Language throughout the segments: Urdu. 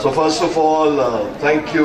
So first of all, thank you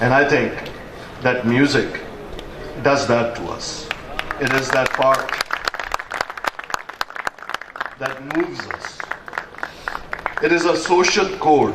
And I think that music does that to us. It is that part that moves us. It is a social code,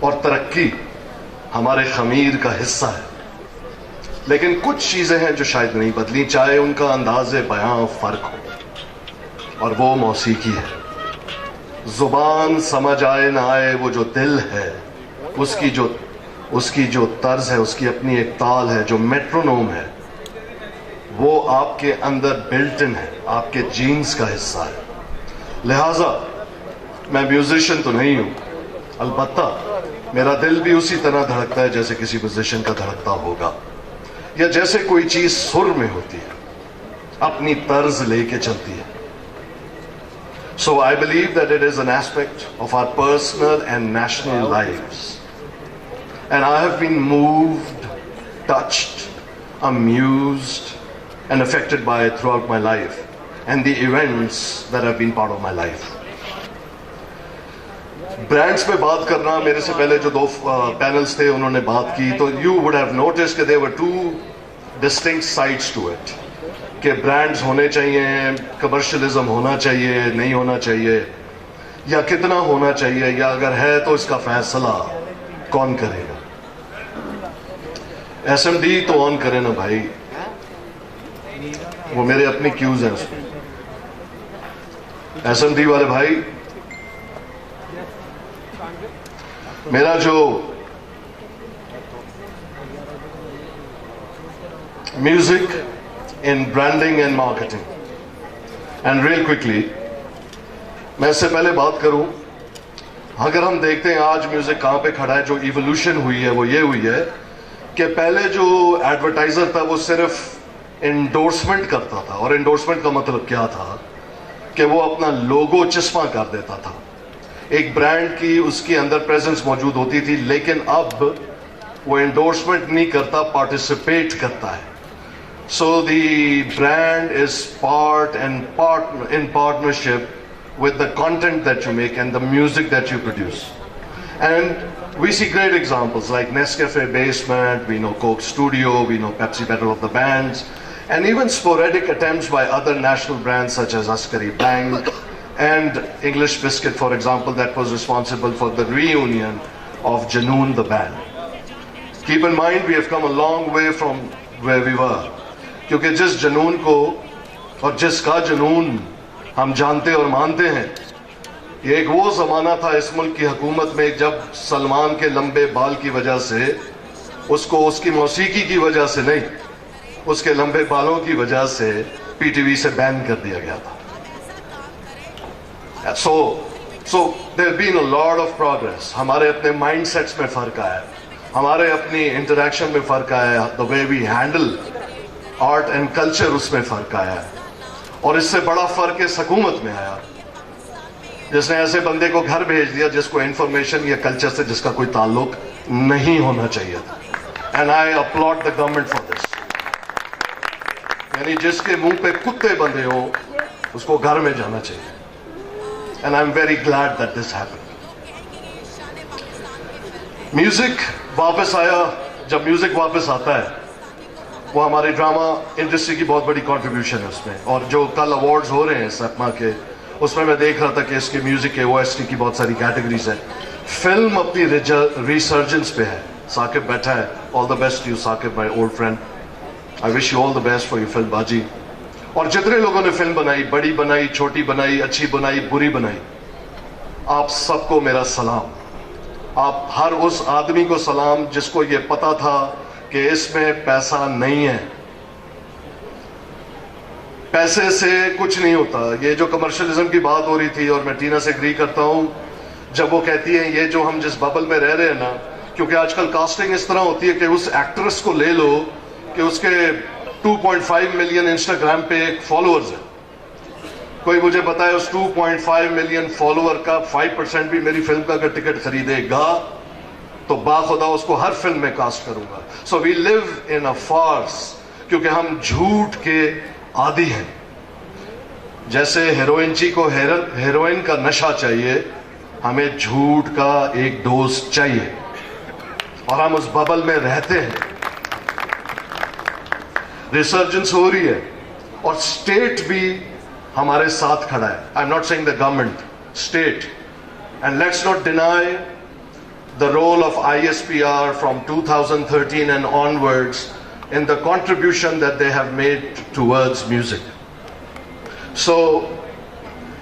اور ترقی ہمارے خمیر کا حصہ ہے، لیکن کچھ چیزیں ہیں جو شاید نہیں بدلی، چاہے ان کا انداز بیاں فرق ہو، اور وہ موسیقی ہے۔ زبان سمجھ آئے نہ آئے، وہ جو دل ہے، اس کی جو طرز ہے، اس کی اپنی ایک تال ہے، جو میٹرونوم ہے، وہ آپ کے اندر بلٹ ان ہے، آپ کے جینز کا حصہ ہے۔ لہٰذا میں میوزیشین تو نہیں ہوں، البتہ میرا دل بھی اسی طرح دھڑکتا ہے جیسے کسی میوزیشین کا دھڑکتا ہوگا، یا جیسے کوئی چیز سر میں ہوتی ہے، اپنی طرز لے کے چلتی ہے۔ So I believe that it is an aspect of our personal and national lives. And I have been moved, touched, amused, and affected by it throughout my life, and the events that have been part of my life. Brands پہ بات کرنا، میرے سے پہلے جو 2 پینلز تھے انہوں نے بات کی، تو you would have noticed کہ there were 2 distinct sides to it، کہ برانڈز ہونے چاہیے، کمرشلزم ہونا چاہیے، نہیں ہونا چاہیے، یا کتنا ہونا چاہیے، یا اگر ہے تو اس کا فیصلہ کون کرے گا۔ ایس ایم ڈی تو آن کرے نا بھائی، وہ میرے اپنی کیوز ہیں اس میں۔ ایس ایم ڈی والے بھائی، میرا جو music in branding and marketing, and real quickly میں اس سے پہلے بات کروں، اگر ہم دیکھتے ہیں آج میوزک کہاں پہ کھڑا ہے، جو ایولیوشن ہوئی ہے وہ یہ ہوئی ہے کہ پہلے جو ایڈورٹائزر تھا وہ صرف انڈورسمنٹ کرتا تھا، اور انڈورسمنٹ کا مطلب کیا تھا کہ وہ اپنا لوگو چسپاں کر دیتا تھا، ایک برانڈ کی اس کے اندر پریزنس موجود ہوتی تھی، لیکن اب وہ انڈورسمنٹ نہیں کرتا، پارٹیسپیٹ کرتا ہے۔ So the brand is in partnership with the content that you make and the music that you produce. And we see great examples like Nescafe Basement, we know Coke Studio, we know Pepsi Battle of the Bands, and even sporadic attempts by other national brands such as Askari Bank and English Biscuit, for example, that was responsible for the reunion of Janoon the band. Keep in mind, we have come a long way from where we were. Kyunki jis Janoon ko aur jiska Janoon ہم جانتے اور مانتے ہیں، یہ ایک وہ زمانہ تھا اس ملک کی حکومت میں جب سلمان کے لمبے بال کی وجہ سے اس کو اس کی موسیقی کی وجہ سے نہیں، اس کے لمبے بالوں کی وجہ سے پی ٹی وی سے بین کر دیا گیا تھا۔ So there have been a lot of progress. ہمارے اپنے مائنڈ سیٹس میں فرق آیا، ہمارے اپنی انٹریکشن میں فرق آیا، the way we handle art and culture اس میں فرق آیا، اور اس سے بڑا فرق اس حکومت میں آیا جس نے ایسے بندے کو گھر بھیج دیا جس کو انفارمیشن یا کلچر سے جس کا کوئی تعلق نہیں ہونا چاہیے تھا۔ And I applaud the government for this, یعنی جس کے منہ پہ کتے بندھے ہوں اس کو گھر میں جانا چاہیے۔ And I am very glad that this happen. Music واپس آیا، جب میوزک واپس آتا ہے وہ ہماری ڈرامہ انڈسٹری کی بہت بڑی کنٹریبیوشن ہے اس میں، اور جو کل ایوارڈز ہو رہے ہیں سیپما کے، اس میں دیکھ رہا تھا کہ اس کے میوزک کے او ایس ٹی کی بہت ساری کیٹیگریز ہیں۔ فلم اپنی ریسرجنس پہ ہے، ثاقب بیٹھا ہے، all the best to you Saqib my old friend, I wish you all the best for your film باجی۔ اور جتنے لوگوں نے فلم بنائی، بڑی بنائی، چھوٹی بنائی، اچھی بنائی، بری بنائی، آپ سب کو میرا سلام۔ آپ ہر اس آدمی کو سلام جس کو یہ پتا تھا کہ اس میں پیسہ نہیں ہے، پیسے سے کچھ نہیں ہوتا۔ یہ جو کمرشلزم کی بات ہو رہی تھی، اور میں ٹینا سے اگری کرتا ہوں جب وہ کہتی ہیں یہ جو ہم جس ببل میں رہ رہے ہیں نا، کیونکہ آج کل کاسٹنگ اس طرح ہوتی ہے کہ اس ایکٹریس کو لے لو کہ اس کے 2.5 ملین انسٹاگرام پہ ایک فالوورز ہیں، کوئی مجھے بتائے اس 2.5 ملین فالوور کا 5% بھی میری فلم کا اگر ٹکٹ خریدے گا تو باخدا اس کو ہر فلم میں کاسٹ کروں گا۔ سو وی لیو ان اے فارس، کیونکہ ہم جھوٹ کے عادی ہیں۔ جیسے ہیروئن جی کو ہیروئن کا نشہ چاہیے، ہمیں جھوٹ کا ایک ڈوز چاہیے، اور ہم اس ببل میں رہتے ہیں۔ ریسرجنس ہو رہی ہے، اور اسٹیٹ بھی ہمارے ساتھ کھڑا ہے۔ I am not seeing the government, state, and let's not deny the role of ISPR from 2013 and onwards in the contribution that they have made towards music. So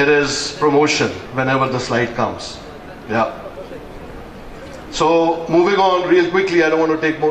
it is promotion whenever the slide comes. Yeah. So moving on real quickly, I don't want to take more.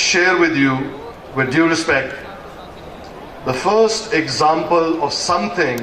share with you, with due respect, the first example of something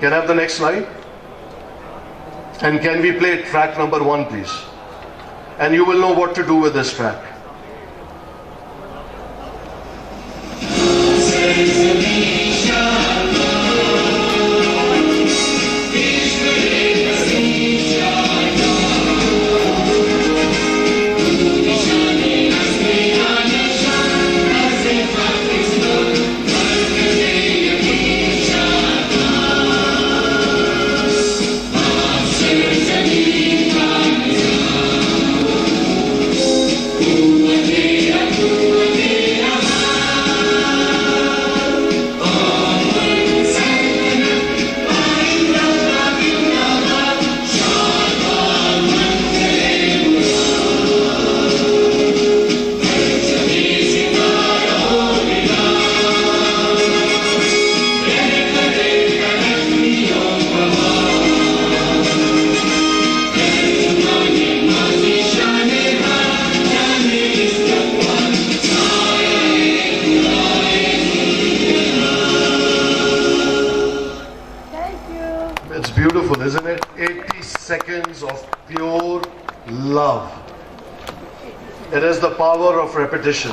Can I have the next slide? And can we play track number 1 please? And you will know what to do with this track. beautiful, isn't it? 80 seconds of pure love. It is the power of repetition.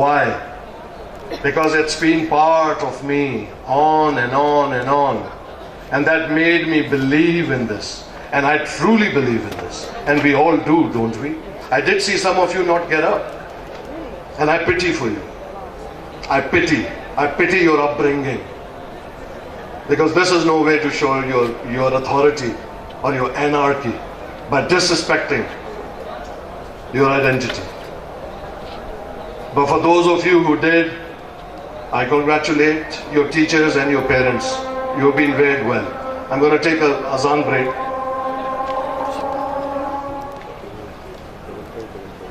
Why? Because it's been part of me on and on and on, and that made me believe in this, and I truly believe in this, and we all do, don't we? I did see some of you not get up, and I pity for you. I pity your upbringing, because this is no way to show your authority or your anarchy by disrespecting your identity. But for those of you who did, I congratulate your teachers and your parents. You have been very well. I'm going to take a azan break.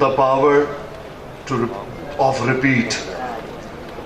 the power of repeat.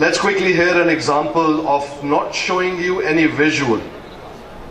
Let's quickly hear an example of not showing you any visual.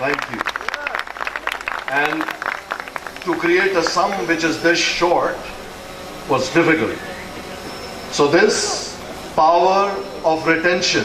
Thank you. And to create a sum which is this short was difficult. So this power of retention,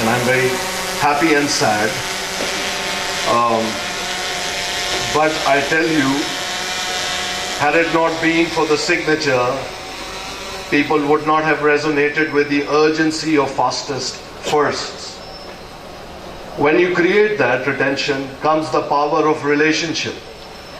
and I'm very happy and sad. But I tell you, had it not been for the signature, people would not have resonated with the urgency of fastest firsts. When you create that retention comes the power of relationship.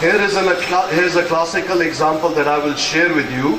Here is a classical example that I will share with you.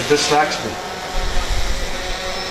It distracts me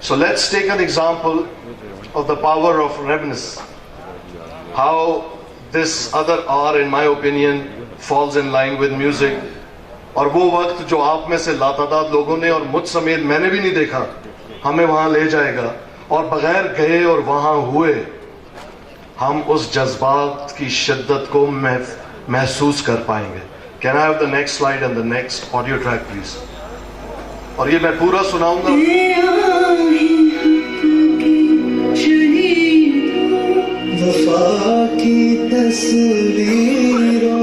So let's take an example of the power of reminiscence. How this other R, in my opinion, falls in line with music. اور وہ وقت جو آپ میں سے لاتعداد لوگوں نے اور مجھ سمیت میں نے بھی نہیں دیکھا، ہمیں وہاں لے جائے گا، اور بغیر گئے اور وہاں ہوئے ہم اس جذبات کی شدت کو محسوس کر پائیں گے. Can I have the next slide and the next audio track please? اور یہ میں پورا سناؤں گا. وفا کی تصویروں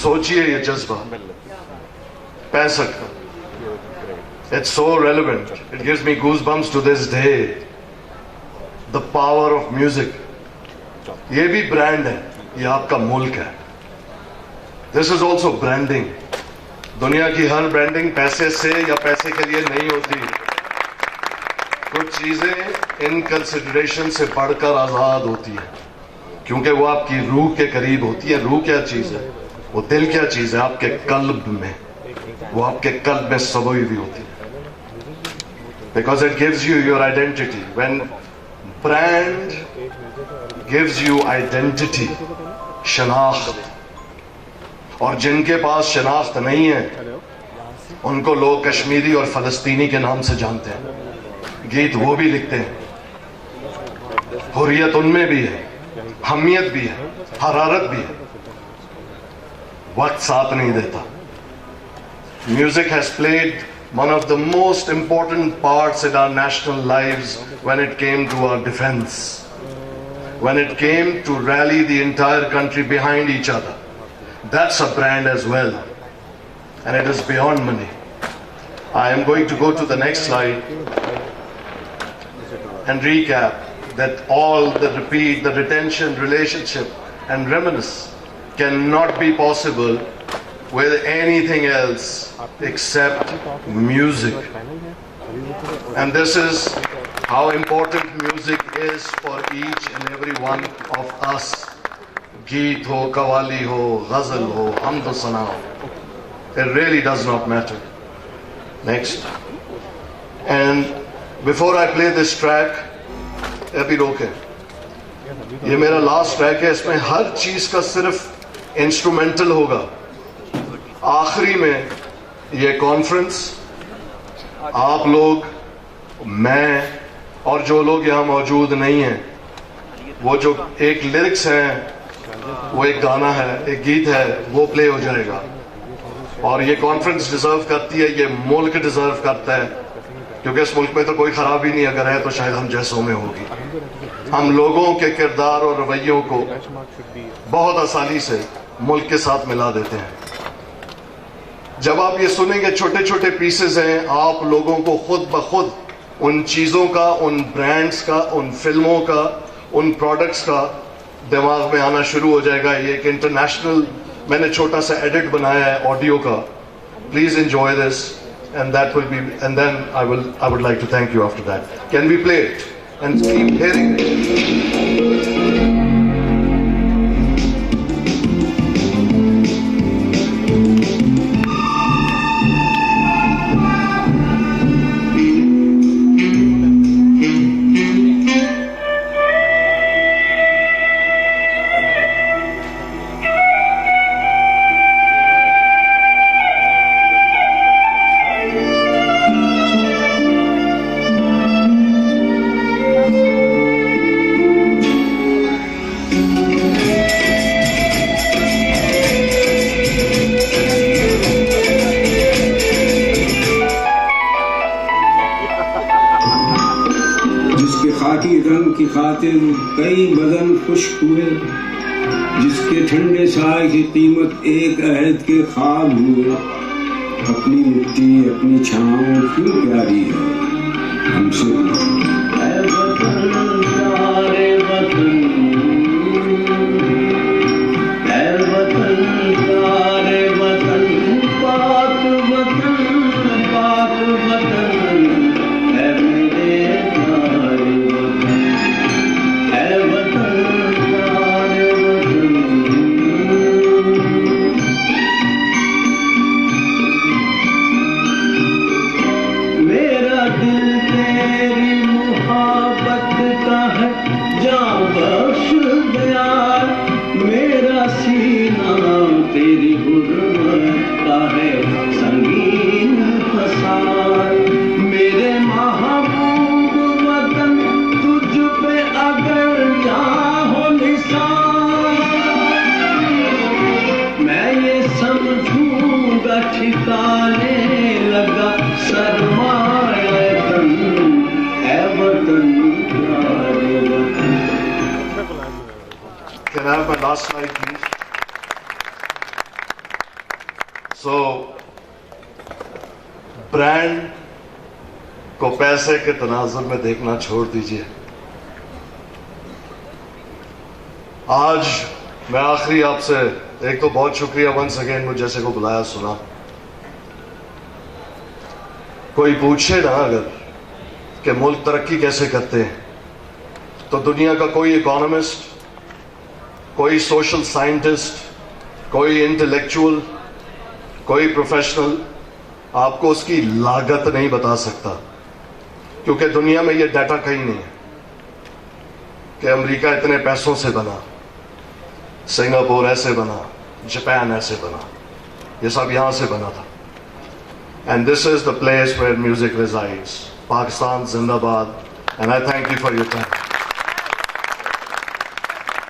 سوچئے یہ جذبہ پیسہ کا. It's so relevant. It gives me goosebumps to this day. The power of music. یہ بھی برانڈ ہے، یہ آپ کا ملک ہے. This is also branding. دنیا کی ہر برانڈنگ پیسے سے یا پیسے کے لیے نہیں ہوتی. کچھ چیزیں ان کنسیڈریشن سے بڑھ کر آزاد ہوتی ہیں کیونکہ وہ آپ کی روح کے قریب ہوتی ہے. روح کیا چیز ہے؟ وہ دل کیا چیز ہے؟ آپ کے قلب میں، وہ آپ کے قلب میں سموئی ہوئی ہوتی ہے. Because it gives you your identity. When brand gives you identity, شناخت. اور جن کے پاس شناخت نہیں ہے ان کو لوگ کشمیری اور فلسطینی کے نام سے جانتے ہیں. گیت وہ بھی لکھتے ہیں، حریت ان میں بھی ہے، حمیت بھی ہے، حرارت بھی ہے. وقت ساتھ نہیں دیتا. Music has played one of the most important parts in our national lives when it came to our defense, when it came to rally the entire country behind each other. That's a brand as well, and it is beyond money. I am going to go to the next slide and recap that all the repeat, the retention, relationship and reminiscence cannot be possible with anything else except music. And this is how important music is for each and every one of us. Geet ho, qawwali ho, ghazal ho, hamd o sana ho, it really does not matter. Next. And before I play this track, ابھی روکے، یہ میرا لاسٹ ٹریک ہے. اس میں ہر چیز کا صرف انسٹرومنٹل ہوگا. آخری میں یہ کانفرنس آپ لوگ، میں اور جو لوگ یہاں موجود نہیں ہیں، وہ جو ایک لیرکس ہیں، وہ ایک گانا ہے، ایک گیت ہے، وہ پلے ہو جائے گا. اور یہ کانفرنس ڈیزرو کرتی ہے، یہ ملک ڈیزرو کرتا ہے، کیونکہ اس ملک میں تو کوئی خرابی نہیں، اگر ہے تو شاید ہم جیسوں میں ہوگی. ہم لوگوں کے کردار اور رویوں کو بہت آسانی سے ملک کے ساتھ ملا دیتے ہیں. جب آپ یہ سنیں گے چھوٹے چھوٹے پیسز ہیں، آپ لوگوں کو خود بخود ان چیزوں کا، ان برانڈز کا، ان فلموں کا، ان پروڈکٹس کا دماغ میں آنا شروع ہو جائے گا. یہ ایک انٹرنیشنل میں نے چھوٹا سا ایڈٹ بنایا ہے آڈیو کا. Please enjoy this. And that will be, and then I would like to thank you after that. Can we play it and keep hearing it? خاطر کئی بدن خشک ہوئے، جس کے ٹھنڈے سائے کی قیمت ایک عہد کے خواب ہوئے۔ اپنی مٹی اپنی چھاؤں کیوں پیاری ہے ہم سے اے وطن پیارے وطن، اے وطن پیارے وطن، پاک وطن پاک وطن، اے میرے پیارے وطن، اے وطن پیارے وطن۔ میرا دل تیری محبت کا ہے جاں بخش گیا، میرا سینہ تیری حرمت کا ہے سنگین حصار۔ میرے محبوب وطن تجھ پہ اگر جاں ہو نثار، میں یہ سمجھوں گا ٹھکانے لگا سرمایہ تن، اے وطن پیارے وطن۔ Can I have my last slide, please? So, brand کو پیسے کے تناظر میں دیکھنا چھوڑ دیجئے۔ آج میں آخری آپ سے ایک تو بہت شکریہ ونس اگین مجھ جیسے کو بلایا سنا۔ کوئی پوچھے نا اگر کہ ملک ترقی کیسے کرتے ہیں تو دنیا کا کوئی اکانومسٹ، کوئی سوشل سائنٹسٹ، کوئی انٹلیکچوئل، کوئی پروفیشنل آپ کو اس کی لاگت نہیں بتا سکتا، کیونکہ دنیا میں یہ ڈیٹا کہیں نہیں ہے کہ امریکہ اتنے پیسوں سے بنا، سنگاپور ایسے بنا، جاپان ایسے بنا، یہ سب یہاں سے بنا تھا۔ And this is the place where music resides. Pakistan Zindabad. And I thank you for your time.